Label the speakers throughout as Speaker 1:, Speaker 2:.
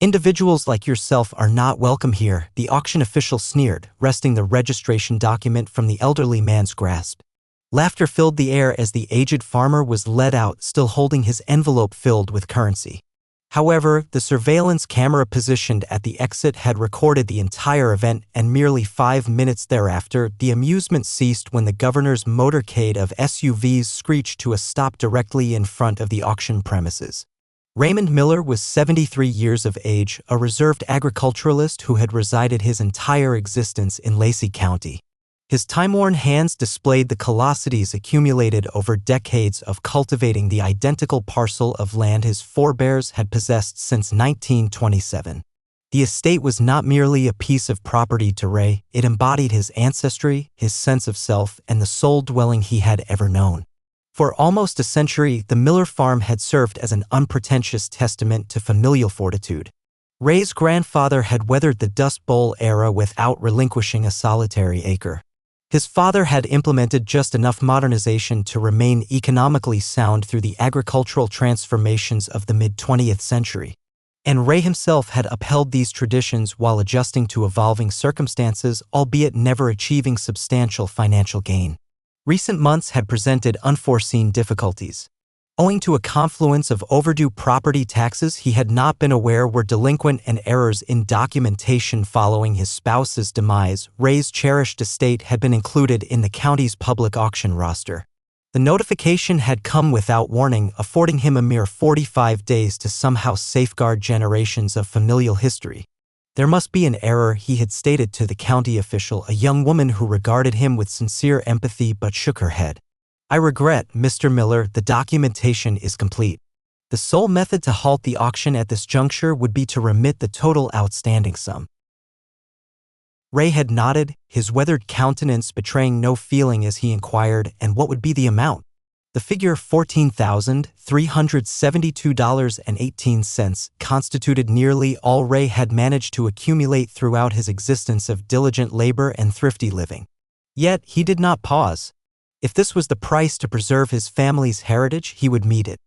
Speaker 1: Individuals like yourself are not welcome here, the auction official sneered, wresting the registration document from the elderly man's grasp. Laughter filled the air as the aged farmer was led out, still holding his envelope filled with currency. However, the surveillance camera positioned at the exit had recorded the entire event, and merely 5 minutes thereafter, the amusement ceased when the governor's motorcade of SUVs screeched to a stop directly in front of the auction premises. Raymond Miller was 73 years of age, a reserved agriculturalist who had resided his entire existence in Lacey County. His time-worn hands displayed the callosities accumulated over decades of cultivating the identical parcel of land his forebears had possessed since 1927. The estate was not merely a piece of property to Ray, it embodied his ancestry, his sense of self, and the sole dwelling he had ever known. For almost a century, the Miller farm had served as an unpretentious testament to familial fortitude. Ray's grandfather had weathered the Dust Bowl era without relinquishing a solitary acre. His father had implemented just enough modernization to remain economically sound through the agricultural transformations of the mid-20th century. And Ray himself had upheld these traditions while adjusting to evolving circumstances, albeit never achieving substantial financial gain. Recent months had presented unforeseen difficulties. Owing to a confluence of overdue property taxes he had not been aware were delinquent and errors in documentation following his spouse's demise, Ray's cherished estate had been included in the county's public auction roster. The notification had come without warning, affording him a mere 45 days to somehow safeguard generations of familial history. There must be an error, he had stated to the county official, a young woman who regarded him with sincere empathy but shook her head. I regret, Mr. Miller, the documentation is complete. The sole method to halt the auction at this juncture would be to remit the total outstanding sum. Ray had nodded, his weathered countenance betraying no feeling as he inquired, and what would be the amount? The figure $14,372.18 constituted nearly all Ray had managed to accumulate throughout his existence of diligent labor and thrifty living. Yet he did not pause. If this was the price to preserve his family's heritage, he would meet it.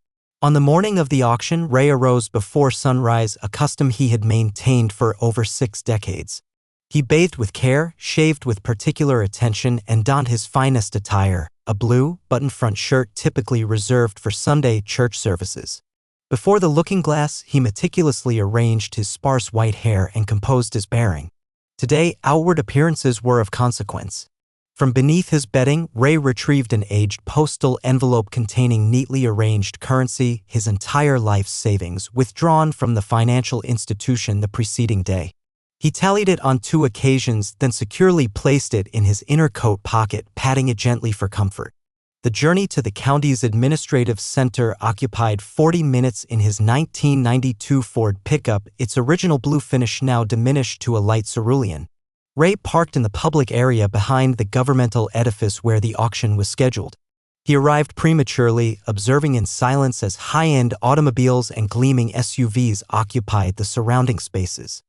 Speaker 1: On the morning of the auction, Ray arose before sunrise, a custom he had maintained for over 6 decades. He bathed with care, shaved with particular attention, and donned his finest attire, a blue, button-front shirt typically reserved for Sunday church services. Before the looking-glass, he meticulously arranged his sparse white hair and composed his bearing. Today, outward appearances were of consequence. From beneath his bedding, Ray retrieved an aged postal envelope containing neatly arranged currency, his entire life's savings, withdrawn from the financial institution the preceding day. He tallied it on 2 occasions, then securely placed it in his inner coat pocket, patting it gently for comfort. The journey to the county's administrative center occupied 40 minutes in his 1992 Ford pickup, its original blue finish now diminished to a light cerulean. Ray parked in the public area behind the governmental edifice where the auction was scheduled. He arrived prematurely, observing in silence as high-end automobiles and gleaming SUVs occupied the surrounding spaces.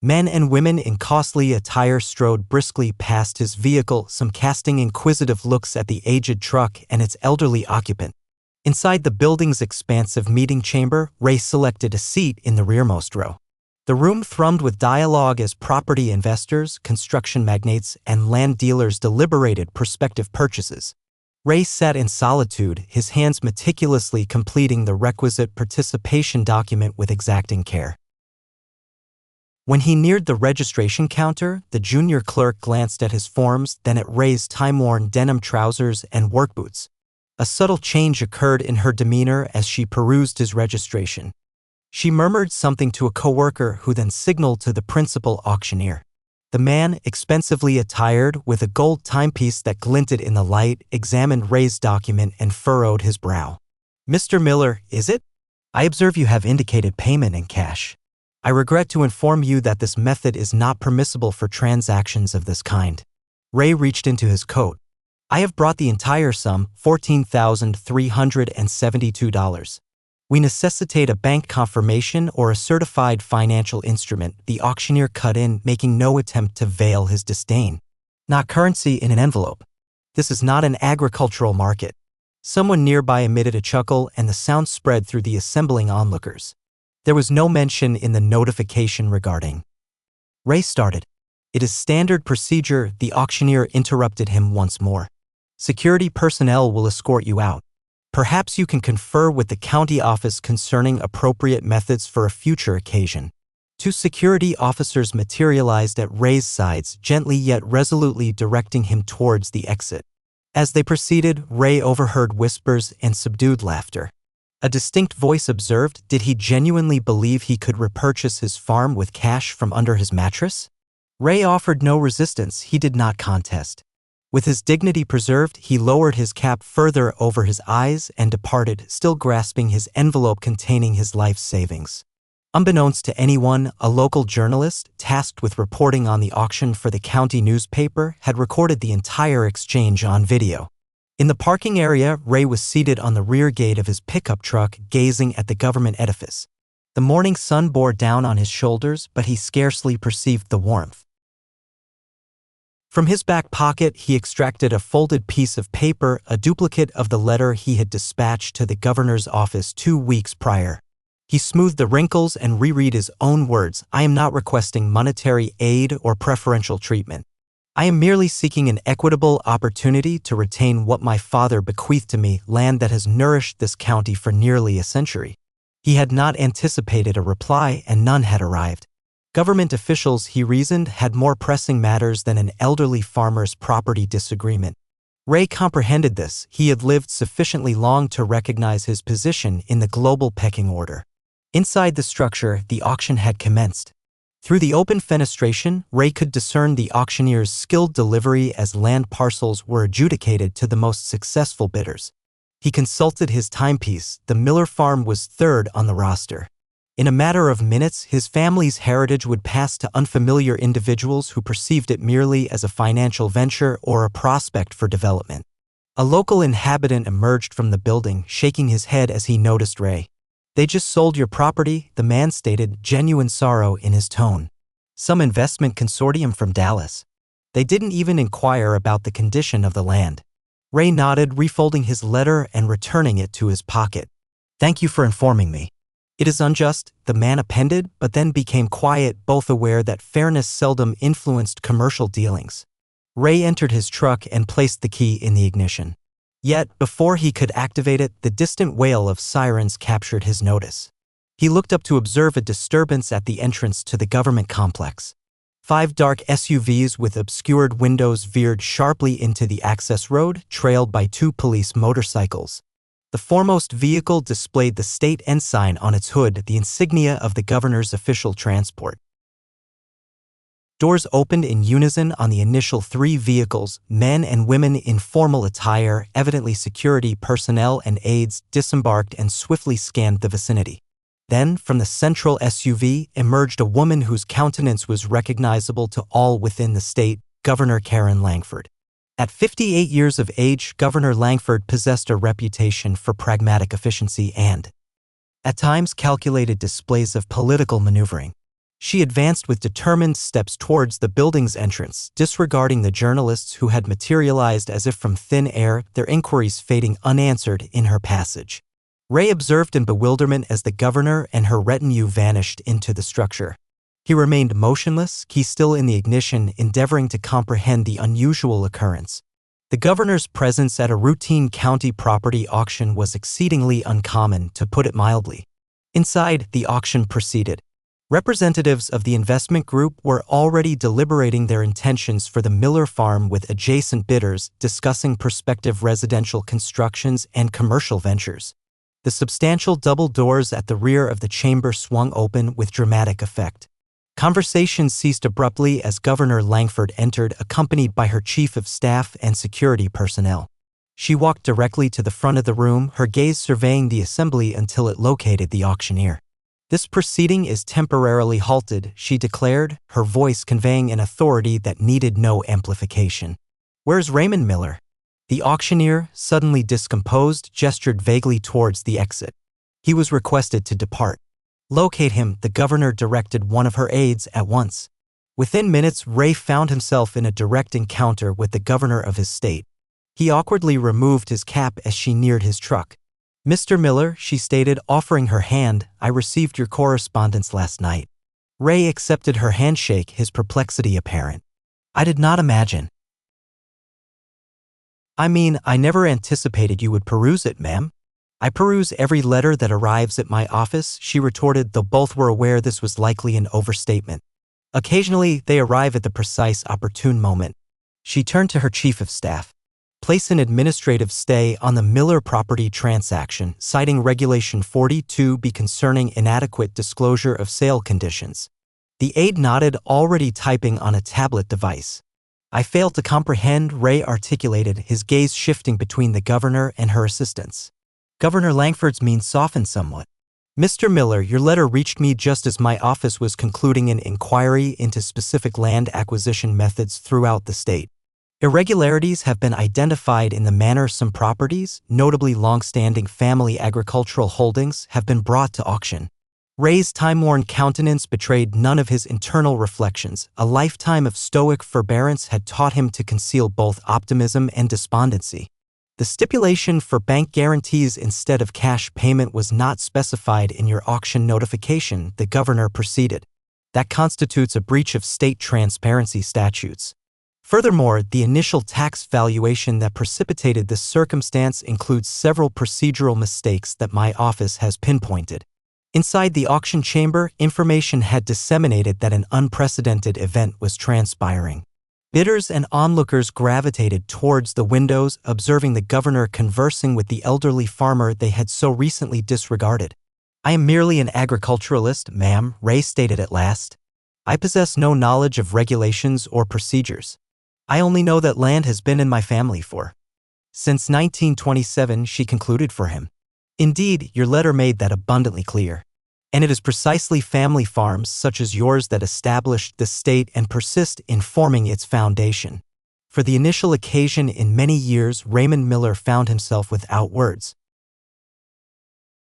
Speaker 1: Men and women in costly attire strode briskly past his vehicle, some casting inquisitive looks at the aged truck and its elderly occupant. Inside the building's expansive meeting chamber, Ray selected a seat in the rearmost row. The room thrummed with dialogue as property investors, construction magnates, and land dealers deliberated prospective purchases. Ray sat in solitude, his hands meticulously completing the requisite participation document with exacting care. When he neared the registration counter, the junior clerk glanced at his forms, then at Ray's time-worn denim trousers and work boots. A subtle change occurred in her demeanor as she perused his registration. She murmured something to a coworker who then signaled to the principal auctioneer. The man, expensively attired with a gold timepiece that glinted in the light, examined Ray's document and furrowed his brow. Mr. Miller, is it? I observe you have indicated payment in cash. I regret to inform you that this method is not permissible for transactions of this kind. Ray reached into his coat. I have brought the entire sum, $14,372. We necessitate a bank confirmation or a certified financial instrument, the auctioneer cut in, making no attempt to veil his disdain. Not currency in an envelope. This is not an agricultural market. Someone nearby emitted a chuckle, and the sound spread through the assembling onlookers. There was no mention in the notification regarding. Ray started. It is standard procedure, the auctioneer interrupted him once more. Security personnel will escort you out. Perhaps you can confer with the county office concerning appropriate methods for a future occasion. Two security officers materialized at Ray's sides, gently yet resolutely directing him towards the exit. As they proceeded, Ray overheard whispers and subdued laughter. A distinct voice observed, did he genuinely believe he could repurchase his farm with cash from under his mattress? Ray offered no resistance, he did not contest. With his dignity preserved, he lowered his cap further over his eyes and departed, still grasping his envelope containing his life savings. Unbeknownst to anyone, a local journalist, tasked with reporting on the auction for the county newspaper, had recorded the entire exchange on video. In the parking area, Ray was seated on the rear gate of his pickup truck, gazing at the government edifice. The morning sun bore down on his shoulders, but he scarcely perceived the warmth. From his back pocket, he extracted a folded piece of paper, a duplicate of the letter he had dispatched to the governor's office 2 weeks prior. He smoothed the wrinkles and reread his own words, I am not requesting monetary aid or preferential treatment. I am merely seeking an equitable opportunity to retain what my father bequeathed to me, land that has nourished this county for nearly a century. He had not anticipated a reply, and none had arrived. Government officials, he reasoned, had more pressing matters than an elderly farmer's property disagreement. Ray comprehended this. He had lived sufficiently long to recognize his position in the global pecking order. Inside the structure, the auction had commenced. Through the open fenestration, Ray could discern the auctioneer's skilled delivery as land parcels were adjudicated to the most successful bidders. He consulted his timepiece. The Miller farm was third on the roster. In a matter of minutes, his family's heritage would pass to unfamiliar individuals who perceived it merely as a financial venture or a prospect for development. A local inhabitant emerged from the building, shaking his head as he noticed Ray. They just sold your property, the man stated, genuine sorrow in his tone. Some investment consortium from Dallas. They didn't even inquire about the condition of the land. Ray nodded, refolding his letter and returning it to his pocket. Thank you for informing me. It is unjust, the man appended, but then became quiet, both aware that fairness seldom influenced commercial dealings. Ray entered his truck and placed the key in the ignition. Yet, before he could activate it, the distant wail of sirens captured his notice. He looked up to observe a disturbance at the entrance to the government complex. 5 dark SUVs with obscured windows veered sharply into the access road, trailed by 2 police motorcycles. The foremost vehicle displayed the state ensign on its hood, the insignia of the governor's official transport. Doors opened in unison on the initial 3 vehicles. Men and women in formal attire, evidently security personnel and aides, disembarked and swiftly scanned the vicinity. Then, from the central SUV, emerged a woman whose countenance was recognizable to all within the state, Governor Karen Langford. At 58 years of age, Governor Langford possessed a reputation for pragmatic efficiency and, at times, calculated displays of political maneuvering. She advanced with determined steps towards the building's entrance, disregarding the journalists who had materialized as if from thin air, their inquiries fading unanswered in her passage. Ray observed in bewilderment as the governor and her retinue vanished into the structure. He remained motionless, key still in the ignition, endeavoring to comprehend the unusual occurrence. The governor's presence at a routine county property auction was exceedingly uncommon, to put it mildly. Inside, the auction proceeded. Representatives of the investment group were already deliberating their intentions for the Miller farm with adjacent bidders, discussing prospective residential constructions and commercial ventures. The substantial double doors at the rear of the chamber swung open with dramatic effect. Conversation ceased abruptly as Governor Langford entered, accompanied by her chief of staff and security personnel. She walked directly to the front of the room, her gaze surveying the assembly until it located the auctioneer. This proceeding is temporarily halted, she declared, her voice conveying an authority that needed no amplification. Where's Raymond Miller? The auctioneer, suddenly discomposed, gestured vaguely towards the exit. He was requested to depart. Locate him, the governor directed one of her aides at once. Within minutes, Ray found himself in a direct encounter with the governor of his state. He awkwardly removed his cap as she neared his truck. Mr. Miller, she stated, offering her hand, I received your correspondence last night. Ray accepted her handshake, his perplexity apparent. I did not imagine. I mean, I never anticipated you would peruse it, ma'am. I peruse every letter that arrives at my office, she retorted, though both were aware this was likely an overstatement. Occasionally, they arrive at the precise opportune moment. She turned to her chief of staff. Place an administrative stay on the Miller property transaction, citing Regulation 42B concerning inadequate disclosure of sale conditions. The aide nodded, already typing on a tablet device. I fail to comprehend, Ray articulated, his gaze shifting between the governor and her assistants. Governor Langford's mien softened somewhat. Mr. Miller, your letter reached me just as my office was concluding an inquiry into specific land acquisition methods throughout the state. Irregularities have been identified in the manner some properties, notably long-standing family agricultural holdings, have been brought to auction. Ray's time-worn countenance betrayed none of his internal reflections. A lifetime of stoic forbearance had taught him to conceal both optimism and despondency. The stipulation for bank guarantees instead of cash payment was not specified in your auction notification, the governor proceeded. That constitutes a breach of state transparency statutes. Furthermore, the initial tax valuation that precipitated this circumstance includes several procedural mistakes that my office has pinpointed. Inside the auction chamber, information had disseminated that an unprecedented event was transpiring. Bidders and onlookers gravitated towards the windows, observing the governor conversing with the elderly farmer they had so recently disregarded. I am merely an agriculturalist, ma'am, Ray stated at last. I possess no knowledge of regulations or procedures. I only know that land has been in my family since 1927, she concluded for him. Indeed, your letter made that abundantly clear. And it is precisely family farms such as yours that established the state and persist in forming its foundation. For the initial occasion in many years, Raymond Miller found himself without words.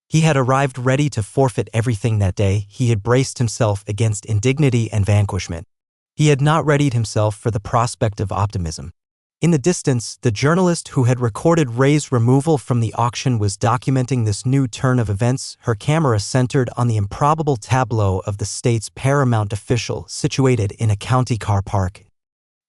Speaker 1: He had arrived ready to forfeit everything that day. He had braced himself against indignity and vanquishment. He had not readied himself for the prospect of optimism. In the distance, the journalist who had recorded Ray's removal from the auction was documenting this new turn of events, her camera centered on the improbable tableau of the state's paramount official situated in a county car park,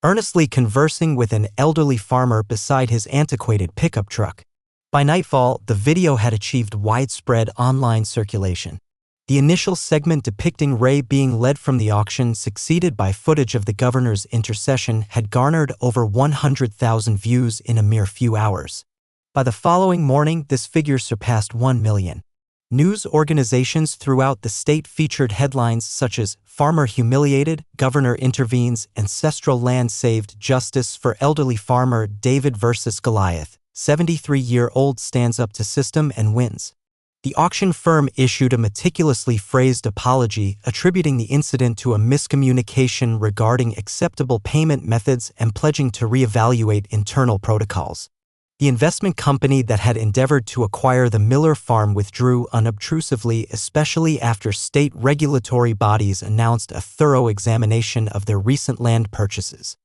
Speaker 1: earnestly conversing with an elderly farmer beside his antiquated pickup truck. By nightfall, the video had achieved widespread online circulation. The initial segment depicting Ray being led from the auction, succeeded by footage of the governor's intercession, had garnered over 100,000 views in a mere few hours. By the following morning, this figure surpassed 1 million. News organizations throughout the state featured headlines such as "Farmer Humiliated, Governor Intervenes, Ancestral Land Saved, Justice for Elderly Farmer David vs. Goliath, 73-year-old stands up to system and wins." The auction firm issued a meticulously phrased apology, attributing the incident to a miscommunication regarding acceptable payment methods and pledging to reevaluate internal protocols. The investment company that had endeavored to acquire the Miller farm withdrew unobtrusively, especially after state regulatory bodies announced a thorough examination of their recent land purchases.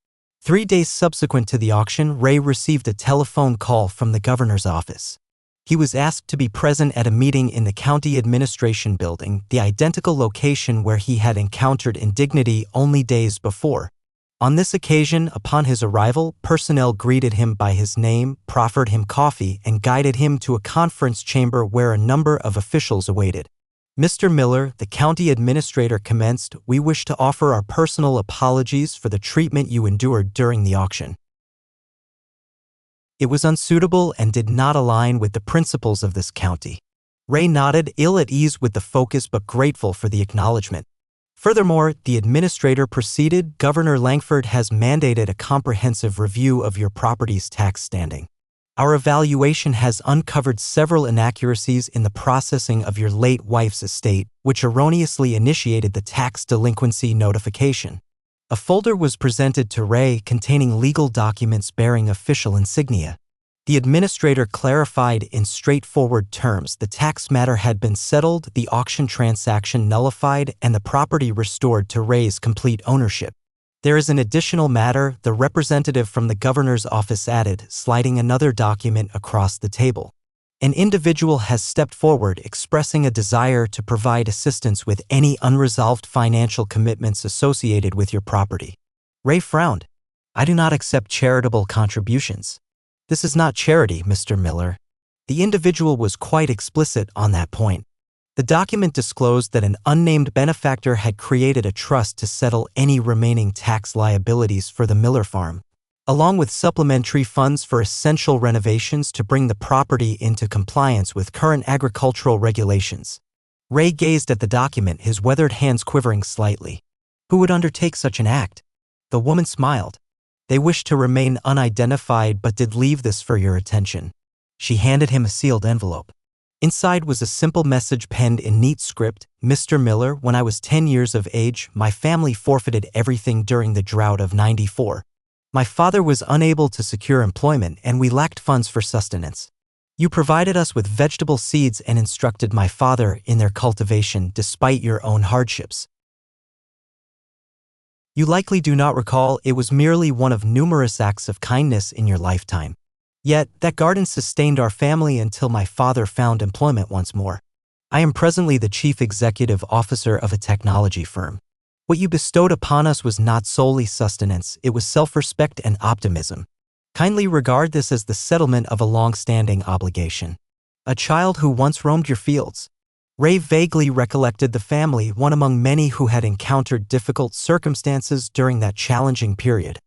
Speaker 1: 3 days subsequent to the auction, Ray received a telephone call from the governor's office. He was asked to be present at a meeting in the county administration building, the identical location where he had encountered indignity only days before. On this occasion, upon his arrival, personnel greeted him by his name, proffered him coffee, and guided him to a conference chamber where a number of officials awaited. Mr. Miller, the county administrator commenced, we wish to offer our personal apologies for the treatment you endured during the auction. It was unsuitable and did not align with the principles of this county. Ray nodded, ill at ease with the focus but grateful for the acknowledgement. Furthermore, the administrator proceeded, Governor Langford has mandated a comprehensive review of your property's tax standing. Our evaluation has uncovered several inaccuracies in the processing of your late wife's estate, which erroneously initiated the tax delinquency notification. A folder was presented to Ray containing legal documents bearing official insignia. The administrator clarified in straightforward terms the tax matter had been settled, the auction transaction nullified, and the property restored to Ray's complete ownership. There is an additional matter, the representative from the governor's office added, sliding another document across the table. An individual has stepped forward expressing a desire to provide assistance with any unresolved financial commitments associated with your property. Ray frowned. I do not accept charitable contributions. This is not charity, Mr. Miller. The individual was quite explicit on that point. The document disclosed that an unnamed benefactor had created a trust to settle any remaining tax liabilities for the Miller farm, along with supplementary funds for essential renovations to bring the property into compliance with current agricultural regulations. Ray gazed at the document, his weathered hands quivering slightly. Who would undertake such an act? The woman smiled. They wished to remain unidentified but did leave this for your attention. She handed him a sealed envelope. Inside was a simple message penned in neat script. Mr. Miller, when I was 10 years of age, my family forfeited everything during the drought of '94. My father was unable to secure employment and we lacked funds for sustenance. You provided us with vegetable seeds and instructed my father in their cultivation despite your own hardships. You likely do not recall it was merely one of numerous acts of kindness in your lifetime. Yet, that garden sustained our family until my father found employment once more. I am presently the chief executive officer of a technology firm. What you bestowed upon us was not solely sustenance, it was self-respect and optimism. Kindly regard this as the settlement of a long-standing obligation. A child who once roamed your fields. Ray vaguely recollected the family, one among many who had encountered difficult circumstances during that challenging period.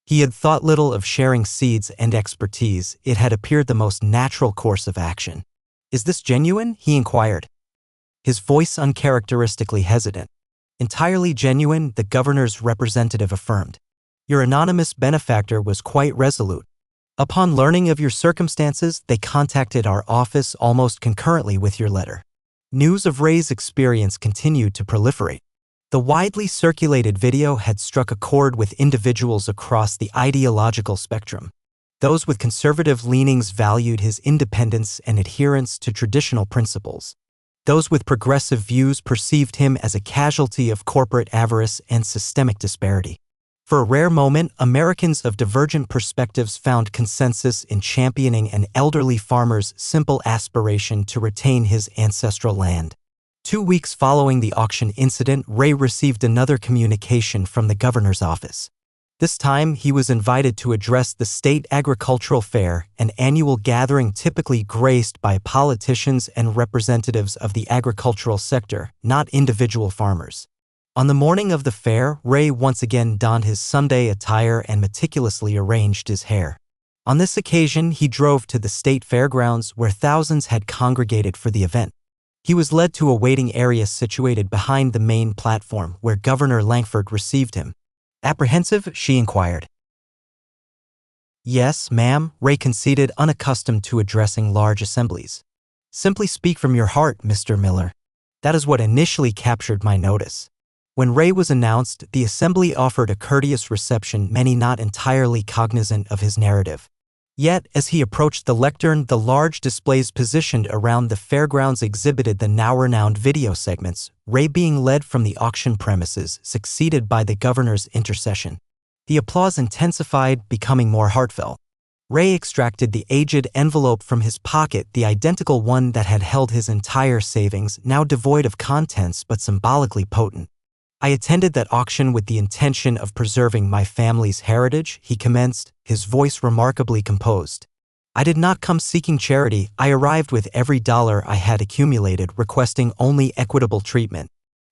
Speaker 1: He had thought little of sharing seeds and expertise, it had appeared the most natural course of action. Is this genuine? He inquired. His voice uncharacteristically hesitant. Entirely genuine, the governor's representative affirmed. Your anonymous benefactor was quite resolute. Upon learning of your circumstances, they contacted our office almost concurrently with your letter. News of Ray's experience continued to proliferate. The widely circulated video had struck a chord with individuals across the ideological spectrum. Those with conservative leanings valued his independence and adherence to traditional principles. Those with progressive views perceived him as a casualty of corporate avarice and systemic disparity. For a rare moment, Americans of divergent perspectives found consensus in championing an elderly farmer's simple aspiration to retain his ancestral land. 2 weeks following the auction incident, Ray received another communication from the governor's office. This time, he was invited to address the State Agricultural Fair, an annual gathering typically graced by politicians and representatives of the agricultural sector, not individual farmers. On the morning of the fair, Ray once again donned his Sunday attire and meticulously arranged his hair. On this occasion, he drove to the state fairgrounds where thousands had congregated for the event. He was led to a waiting area situated behind the main platform where Governor Langford received him. Apprehensive? She inquired. Yes, ma'am, Ray conceded, unaccustomed to addressing large assemblies. Simply speak from your heart, Mr. Miller. That is what initially captured my notice. When Ray was announced, the assembly offered a courteous reception, many not entirely cognizant of his narrative. Yet, as he approached the lectern, the large displays positioned around the fairgrounds exhibited the now-renowned video segments, Ray being led from the auction premises, succeeded by the governor's intercession. The applause intensified, becoming more heartfelt. Ray extracted the aged envelope from his pocket, the identical one that had held his entire savings, now devoid of contents but symbolically potent. I attended that auction with the intention of preserving my family's heritage, he commenced, his voice remarkably composed. I did not come seeking charity, I arrived with every dollar I had accumulated, requesting only equitable treatment.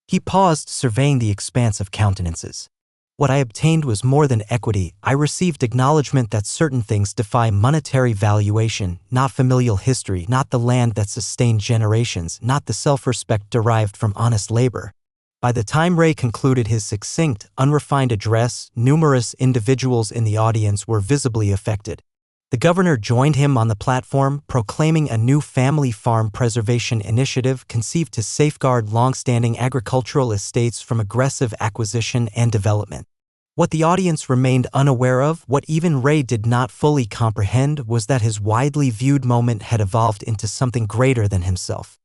Speaker 1: He paused, surveying the expanse of countenances. What I obtained was more than equity, I received acknowledgement that certain things defy monetary valuation, not familial history, not the land that sustained generations, not the self-respect derived from honest labor. By the time Ray concluded his succinct, unrefined address, numerous individuals in the audience were visibly affected. The governor joined him on the platform, proclaiming a new family farm preservation initiative conceived to safeguard long-standing agricultural estates from aggressive acquisition and development. What the audience remained unaware of, what even Ray did not fully comprehend, was that his widely viewed moment had evolved into something greater than himself.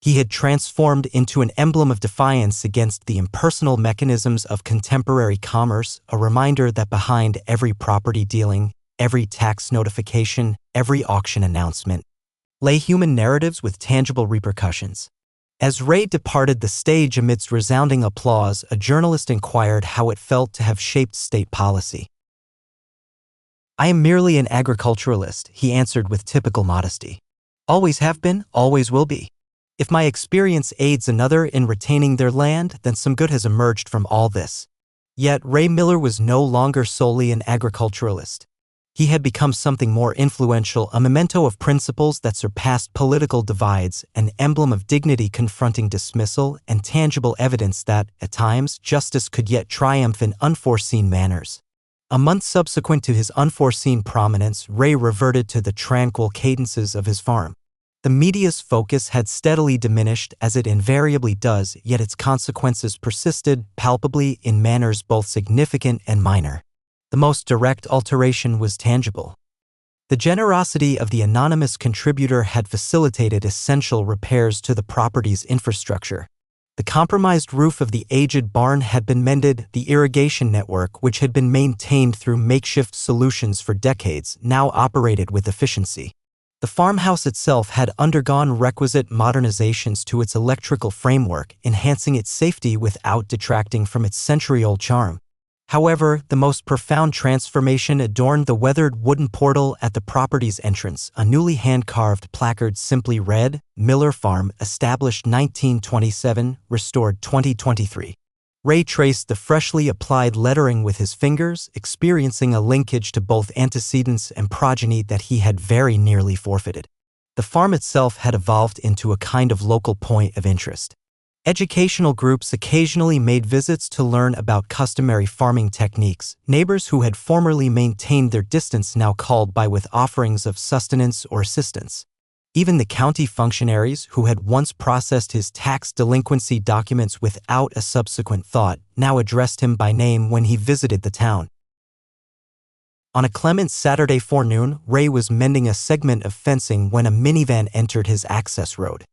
Speaker 1: He had transformed into an emblem of defiance against the impersonal mechanisms of contemporary commerce, a reminder that behind every property dealing, every tax notification, every auction announcement, lay human narratives with tangible repercussions. As Ray departed the stage amidst resounding applause, a journalist inquired how it felt to have shaped state policy. "I am merely an agriculturalist," he answered with typical modesty. "Always have been, always will be. If my experience aids another in retaining their land, then some good has emerged from all this." Yet Ray Miller was no longer solely an agriculturalist. He had become something more influential, a memento of principles that surpassed political divides, an emblem of dignity confronting dismissal, and tangible evidence that, at times, justice could yet triumph in unforeseen manners. A month subsequent to his unforeseen prominence, Ray reverted to the tranquil cadences of his farm. The media's focus had steadily diminished, as it invariably does, yet its consequences persisted, palpably, in manners both significant and minor. The most direct alteration was tangible. The generosity of the anonymous contributor had facilitated essential repairs to the property's infrastructure. The compromised roof of the aged barn had been mended, the irrigation network, which had been maintained through makeshift solutions for decades, now operated with efficiency. The farmhouse itself had undergone requisite modernizations to its electrical framework, enhancing its safety without detracting from its century-old charm. However, the most profound transformation adorned the weathered wooden portal at the property's entrance. A newly hand-carved placard simply read, "Miller Farm, established 1927, restored 2023. Ray traced the freshly applied lettering with his fingers, experiencing a linkage to both antecedents and progeny that he had very nearly forfeited. The farm itself had evolved into a kind of local point of interest. Educational groups occasionally made visits to learn about customary farming techniques. Neighbors who had formerly maintained their distance now called by with offerings of sustenance or assistance. Even the county functionaries, who had once processed his tax delinquency documents without a subsequent thought, now addressed him by name when he visited the town. On a clement Saturday forenoon, Ray was mending a segment of fencing when a minivan entered his access road.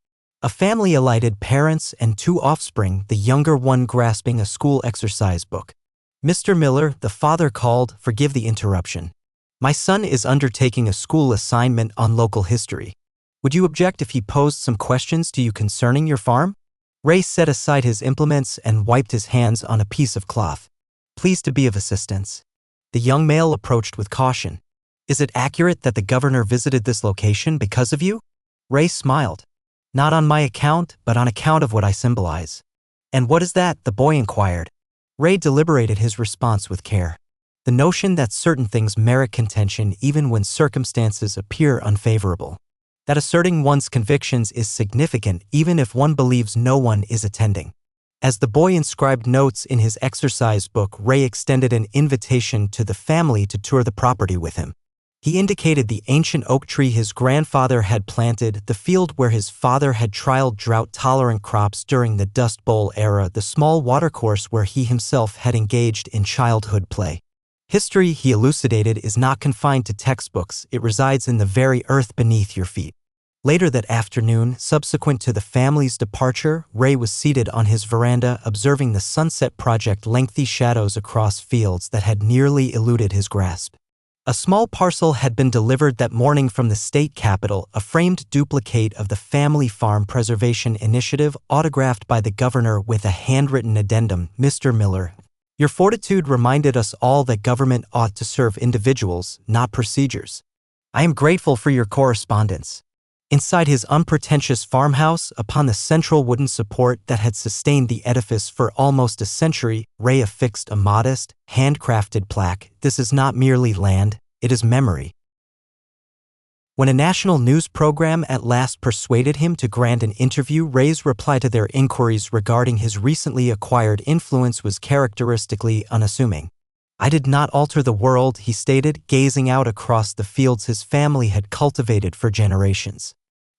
Speaker 1: A family alighted, parents and two offspring, the younger one grasping a school exercise book. "Mr. Miller," the father called, "forgive the interruption. My son is undertaking a school assignment on local history. Would you object if he posed some questions to you concerning your farm?" Ray set aside his implements and wiped his hands on a piece of cloth. "Pleased to be of assistance." The young male approached with caution. "Is it accurate that the governor visited this location because of you?" Ray smiled. "Not on my account, but on account of what I symbolize." "And what is that?" the boy inquired. Ray deliberated his response with care. "The notion that certain things merit contention even when circumstances appear unfavorable. That asserting one's convictions is significant even if one believes no one is attending." As the boy inscribed notes in his exercise book, Ray extended an invitation to the family to tour the property with him. He indicated the ancient oak tree his grandfather had planted, the field where his father had trialed drought-tolerant crops during the Dust Bowl era, the small watercourse where he himself had engaged in childhood play. "History," he elucidated, "is not confined to textbooks, it resides in the very earth beneath your feet." Later that afternoon, subsequent to the family's departure, Ray was seated on his veranda observing the Sunset Project lengthy shadows across fields that had nearly eluded his grasp. A small parcel had been delivered that morning from the state capitol, a framed duplicate of the Family Farm Preservation Initiative, autographed by the governor with a handwritten addendum, "Mr. Miller, your fortitude reminded us all that government ought to serve individuals, not procedures. I am grateful for your correspondence." Inside his unpretentious farmhouse, upon the central wooden support that had sustained the edifice for almost a century, Ray affixed a modest, handcrafted plaque. "This is not merely land, it is memory." When a national news program at last persuaded him to grant an interview, Ray's reply to their inquiries regarding his recently acquired influence was characteristically unassuming. "I did not alter the world," he stated, gazing out across the fields his family had cultivated for generations.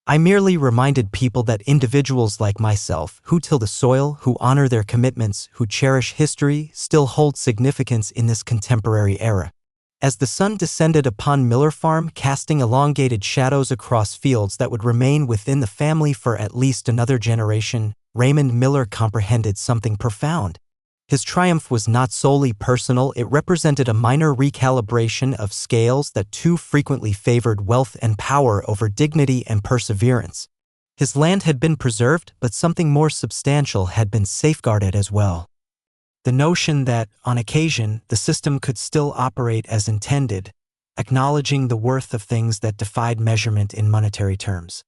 Speaker 1: "I merely reminded people that individuals like myself, who till the soil, who honor their commitments, who cherish history, still hold significance in this contemporary era." As the sun descended upon Miller Farm, casting elongated shadows across fields that would remain within the family for at least another generation, Raymond Miller comprehended something profound. His triumph was not solely personal, it represented a minor recalibration of scales that too frequently favored wealth and power over dignity and perseverance. His land had been preserved, but something more substantial had been safeguarded as well. The notion that, on occasion, the system could still operate as intended, acknowledging the worth of things that defied measurement in monetary terms.